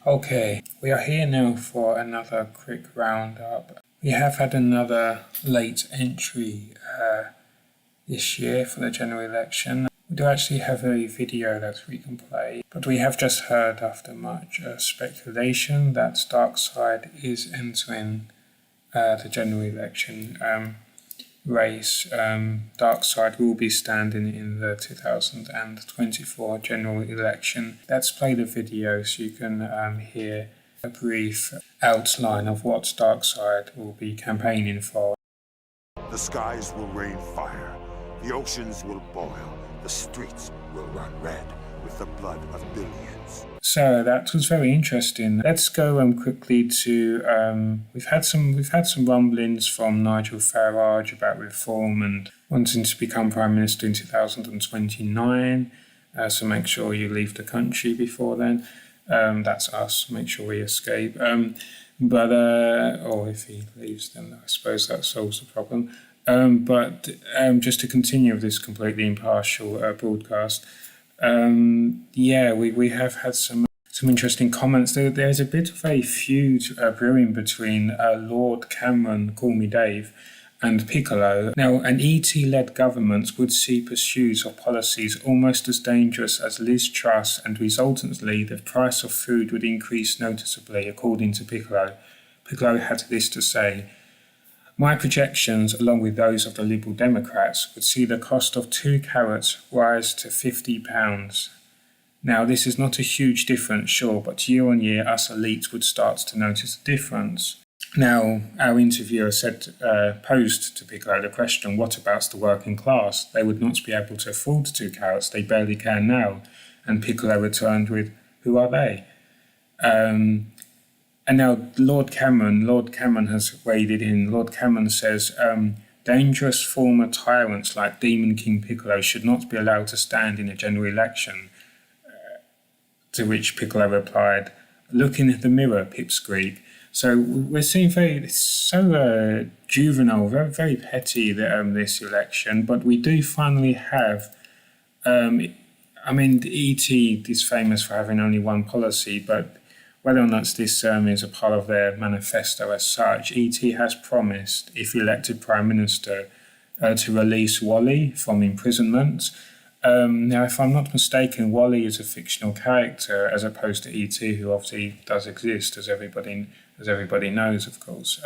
Okay, we are here now for another quick roundup. We have had another late entry this year for the general election. We do actually have a video that we can play, but we have just heard, after much speculation, that Darkseid is entering the general election race. Darkseid will be standing in the 2024 general election. Let's play the video so you can hear a brief outline of what Darkseid will be campaigning for. The skies will rain fire, the oceans will boil, the streets will run red with the blood of billions. So that was very interesting. Let's go quickly to we've had some rumblings from Nigel Farage about reform and wanting to become Prime Minister in 2029. So make sure you leave the country before then. That's us. Make sure we escape. Or if he leaves, then I suppose that solves the problem. Just to continue with this completely impartial broadcast. We have had some interesting comments. There's a bit of a feud brewing between Lord Cameron, Call Me Dave, and Piccolo. Now, an ET-led government would see pursuits of policies almost as dangerous as Liz Truss, and resultantly the price of food would increase noticeably, according to Piccolo. Piccolo had this to say: "My projections, along with those of the Liberal Democrats, would see the cost of 2 carrots rise to £50. Now, this is not a huge difference, sure, but year on year, us elites would start to notice a difference." Now, our interviewer posed to Piccolo the question, what about the working class? They would not be able to afford 2 carrots, they barely can now. And Piccolo returned with, who are they? And now Lord Cameron has waded in. Lord Cameron says, dangerous former tyrants like Demon King Piccolo should not be allowed to stand in a general election. To which Piccolo replied, "Look in the mirror, pipsqueak." So we're seeing juvenile, very petty this election, but we do finally have, the ET is famous for having only one policy, but whether or not this is a part of their manifesto as such, ET has promised, if elected Prime Minister, to release Wally from imprisonment. Now, if I'm not mistaken, Wally is a fictional character as opposed to ET, who obviously does exist, as everybody knows, of course.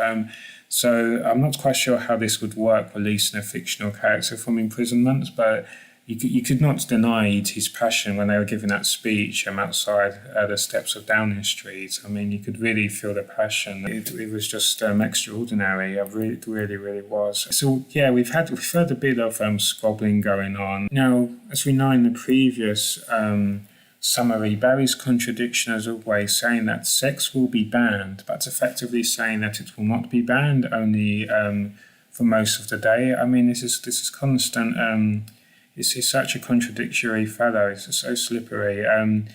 So I'm not quite sure how this would work, releasing a fictional character from imprisonment, but you could not deny E.T.'s passion when they were giving that speech outside the steps of Downing Street. I mean, you could really feel the passion. It was just extraordinary. It really was. So yeah, we've heard a bit of squabbling going on. Now, as we know in the previous summary, Barry's contradiction as always, saying that sex will be banned, but effectively saying that it will not be banned, only for most of the day. I mean, this is constant. He's such a contradictory fellow. He's so slippery. And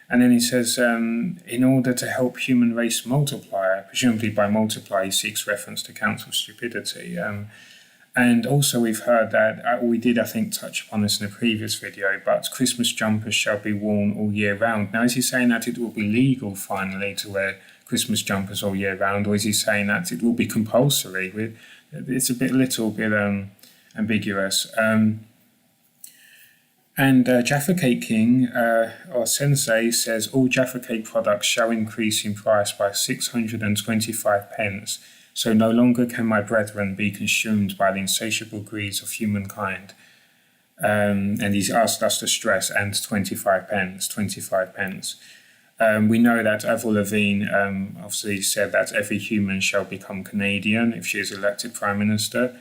then he says, in order to help human race multiply, presumably by multiply he seeks reference to council stupidity. And also we've heard that, we did I think touch upon this in a previous video, but Christmas jumpers shall be worn all year round. Now, is he saying that it will be legal finally to wear Christmas jumpers all year round, or is he saying that it will be compulsory? It's a little bit ambiguous. And Jaffa Cake King, or Sensei, says all Jaffa Cake products shall increase in price by 625 pence, so no longer can my brethren be consumed by the insatiable greeds of humankind. And he's asked us to stress, and 25 pence. We know that Avril Lavigne obviously said that every human shall become Canadian if she is elected Prime Minister.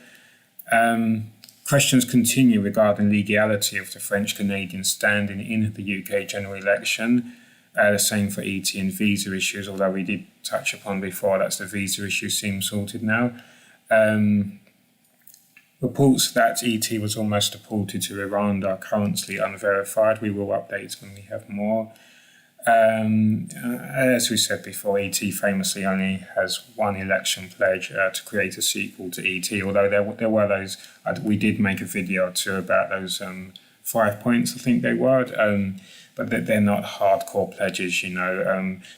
Questions continue regarding legality of the French-Canadian standing in the UK general election. The same for ET and visa issues, although we did touch upon before that the visa issue seems sorted now. Reports that ET was almost deported to Iran are currently unverified. We will update when we have more. As we said before, ET famously only has one election pledge to create a sequel to ET, although there were those, we did make a video or two about those 5 points, I think they were. but they're not hardcore pledges,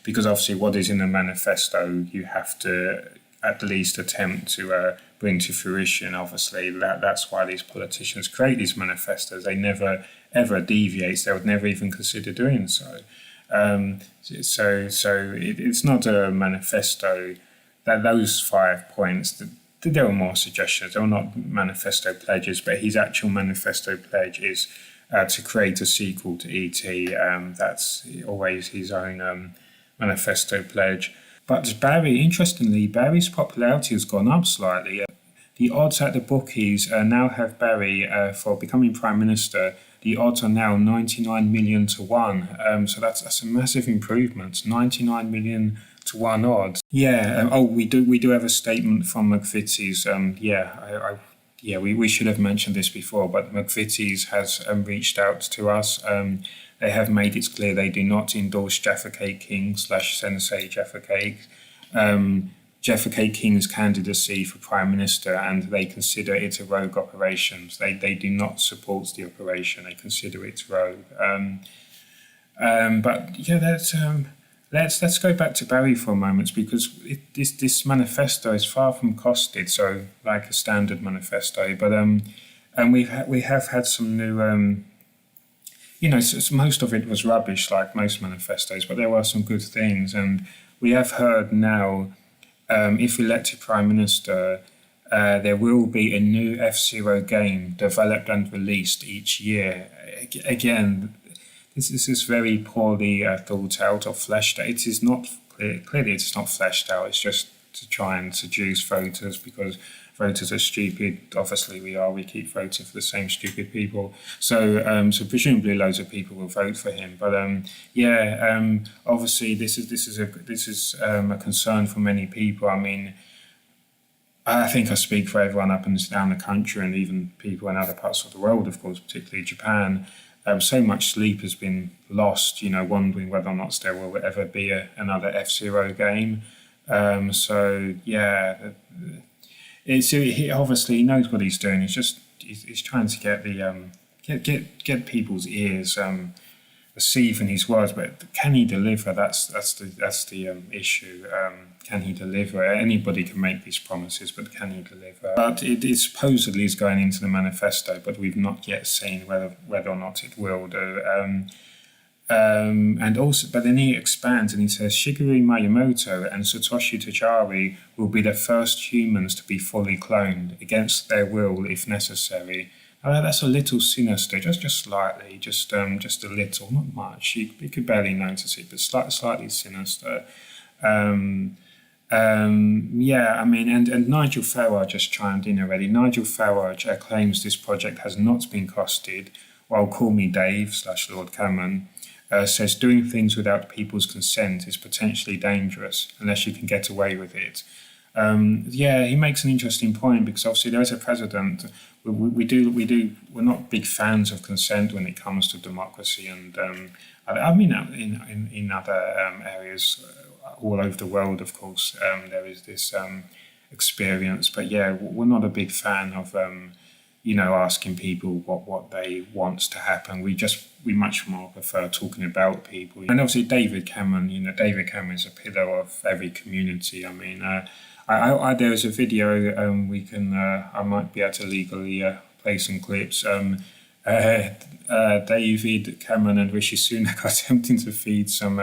because obviously what is in a manifesto, you have to at least attempt to bring to fruition. Obviously, that's why these politicians create these manifestos. They never ever deviate. They would never even consider doing so. It's not a manifesto. That those 5 points, there were more suggestions. They were not manifesto pledges, but his actual manifesto pledge is to create a sequel to E.T. That's always his own manifesto pledge. But interestingly, Barry's popularity has gone up slightly. The odds at the bookies now have Barry for becoming Prime Minister. The odds are now 99 million to 1. So that's a massive improvement. 99 million to 1 odds. Yeah. We do have a statement from McVitie's. We should have mentioned this before, but McVitie's has reached out to us. They have made it clear they do not endorse Jaffa K. King / Sensei Jaffa K. Jaffa K. King's candidacy for Prime Minister, and they consider it a rogue operation. They do not support the operation. They consider it rogue. Let's go back to Barry for a moment, because this manifesto is far from costed, so like a standard manifesto. But and we have had some new. So most of it was rubbish, like most manifestos, but there were some good things. And we have heard now, if elected Prime Minister, there will be a new F-Zero game developed and released each year. Again, this is very poorly thought out or fleshed out. It is not clearly it's not fleshed out. It's just to try and seduce voters, because voters are stupid. Obviously, we keep voting for the same stupid people. So presumably loads of people will vote for him. But obviously this is a concern for many people. I mean, I think I speak for everyone up and down the country, and even people in other parts of the world, of course, particularly Japan. So much sleep has been lost, wondering whether or not there will ever be another F-Zero game. He obviously knows what he's doing. He's trying to get the get people's ears receiving his words, but can he deliver? That's the issue. Can he deliver? Anybody can make these promises, but can he deliver? But it supposedly is going into the manifesto, but we've not yet seen whether or not it will do. And also, but then he expands and he says Shigeru Miyamoto and Satoshi Tajiri will be the first humans to be fully cloned against their will if necessary. That's a little sinister, just slightly, just a little, not much. You could barely notice it, but slightly sinister. And Nigel Farage just chimed in already. Nigel Farage claims this project has not been costed, while Call Me Dave / Lord Cameron says doing things without people's consent is potentially dangerous unless you can get away with it. He makes an interesting point, because obviously there is a precedent. We're not big fans of consent when it comes to democracy, and in other areas all over the world, of course, there is this experience. But we're not a big fan of asking people what they want to happen. We much more prefer talking about people. And obviously David Cameron is a pillar of every community. I mean, there is a video I might be able to legally play some clips. David Cameron and Rishi Sunak are attempting to feed some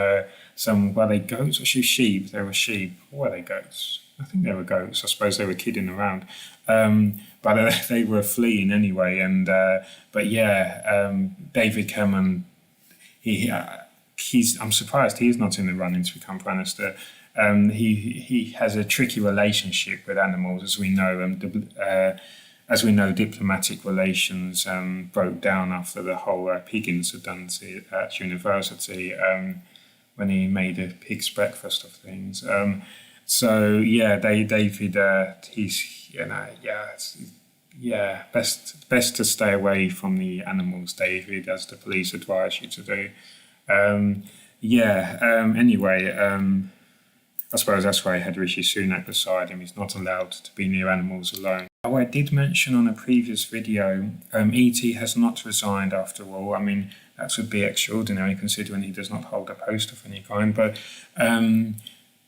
were they goats or sheep? They were sheep. Or were they goats? I think they were goats. I suppose they were kidding around. But they were fleeing anyway. And David Cameron, I'm surprised he's not in the running to become Prime Minister. He has a tricky relationship with animals, as we know. Diplomatic relations broke down after the whole pig incident at university, when he made a pig's breakfast of things. David, best to stay away from the animals, David, as the police advise you to do. I suppose that's why I had Rishi Sunak beside him. He's not allowed to be near animals alone. I did mention on a previous video, E.T. has not resigned after all. I mean, That would be extraordinary considering he does not hold a post of any kind.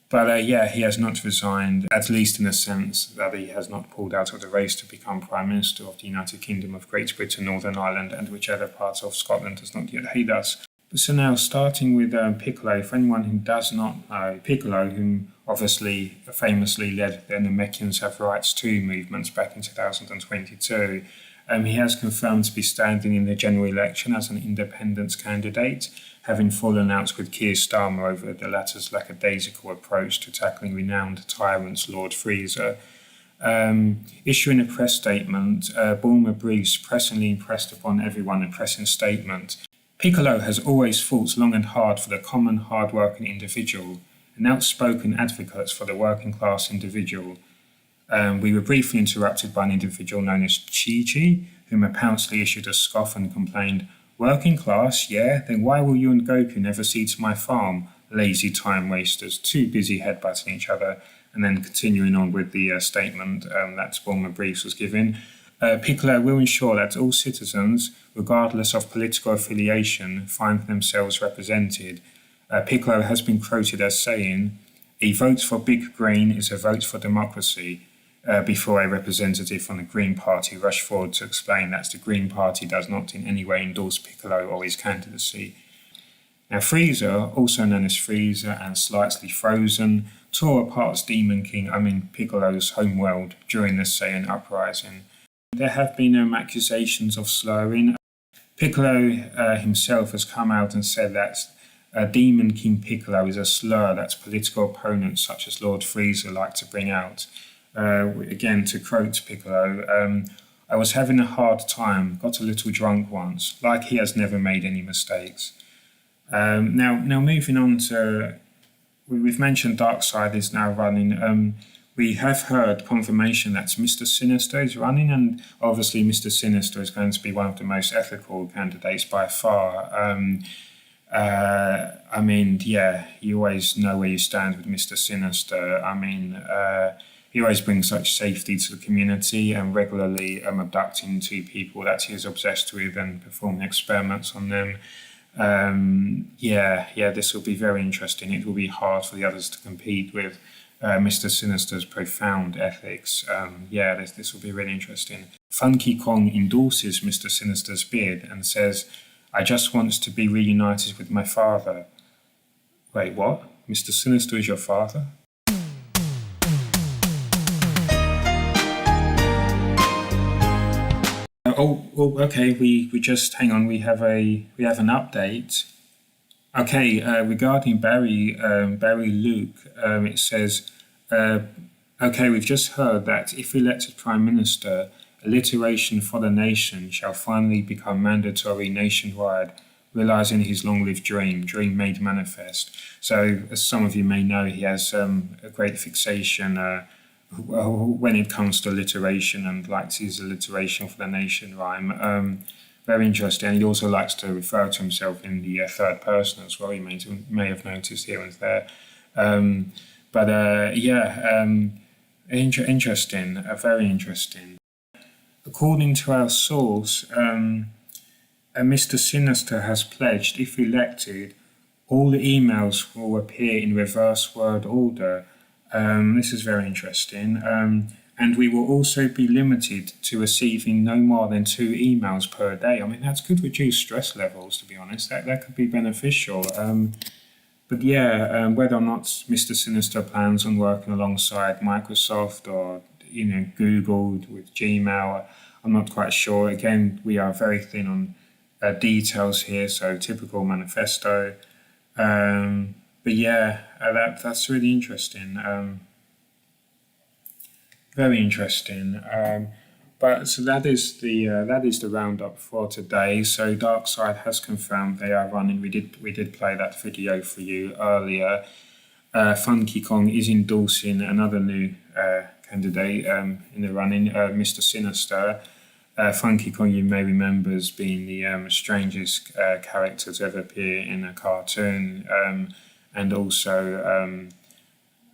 But yeah, he has not resigned, at least in the sense that he has not pulled out of the race to become Prime Minister of the United Kingdom of Great Britain, Northern Ireland, and whichever parts of Scotland does not yet hate us. So now, starting with Piccolo, for anyone who does not know, Piccolo, whom obviously famously led the Namekians Have Rights 2 movements back in 2022, he has confirmed to be standing in the general election as an independence candidate, having fallen out with Keir Starmer over the latter's lackadaisical approach to tackling renowned tyrants Lord Freezer. Issuing a press statement, Bulmer briefs pressingly impressed upon everyone a pressing statement. Piccolo has always fought long and hard for the common, hard-working individual, an outspoken advocate for the working-class individual. We were briefly interrupted by an individual known as Chi-Chi, whom apparently issued a scoff and complained, "Working class, yeah? Then why will you and Goku never see to my farm? Lazy time wasters, too busy headbutting each other." And then continuing on with the statement that Bulmer Briefs was giving. Piccolo will ensure that all citizens, regardless of political affiliation, find themselves represented. Piccolo has been quoted as saying, "A vote for Big Green is a vote for democracy," before a representative from the Green Party rushed forward to explain that the Green Party does not in any way endorse Piccolo or his candidacy. Now, Freezer, also known as Freezer and slightly frozen, tore apart Demon King, Piccolo's homeworld during the Saiyan uprising. There have been accusations of slurring. Piccolo himself has come out and said that Demon King Piccolo is a slur that political opponents such as Lord Freezer like to bring out. Again, to quote Piccolo, "I was having a hard time, got a little drunk once, like he has never made any mistakes." Now moving on to, we've mentioned Darkseid is now running. We have heard confirmation that Mr. Sinister is running, and obviously Mr. Sinister is going to be one of the most ethical candidates by far. You always know where you stand with Mr. Sinister. He always brings such safety to the community and regularly abducting two people that he is obsessed with and performing experiments on them. This will be very interesting. It will be hard for the others to compete with Mr. Sinister's profound ethics. This will be really interesting. Funky Kong endorses Mr. Sinister's bid and says, "I just want to be reunited with my father." Wait, what? Mr. Sinister is your father? Okay. We just hang on. We have an update. Okay, regarding Barry Luke, it says, we've just heard that if elected Prime Minister, alliteration for the nation shall finally become mandatory nationwide, realising his long-lived dream made manifest. So, as some of you may know, he has a great fixation when it comes to alliteration and likes his alliteration for the nation rhyme. Very interesting. And he also likes to refer to himself in the third person as well. You may have noticed here and there. Interesting. Very interesting. According to our source, Mr. Sinister has pledged, if elected, all the emails will appear in reverse word order. This is very interesting. And we will also be limited to receiving no more than 2 emails per day. That could reduce stress levels, to be honest. That could be beneficial. Whether or not Mr. Sinister plans on working alongside Microsoft or Google with Gmail, I'm not quite sure. Again, we are very thin on details here, so typical manifesto. That's really interesting. Very interesting. So that is the roundup for today. So Darkseid has confirmed they are running. We did play that video for you earlier. Funky Kong is endorsing another new candidate in the running, Mr. Sinister. Funky Kong, you may remember, as being the strangest character to ever appear in a cartoon, and also,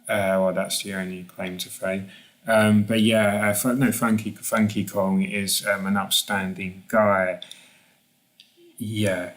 that's the only claim to fame. Funky Kong is an upstanding guy. Yeah.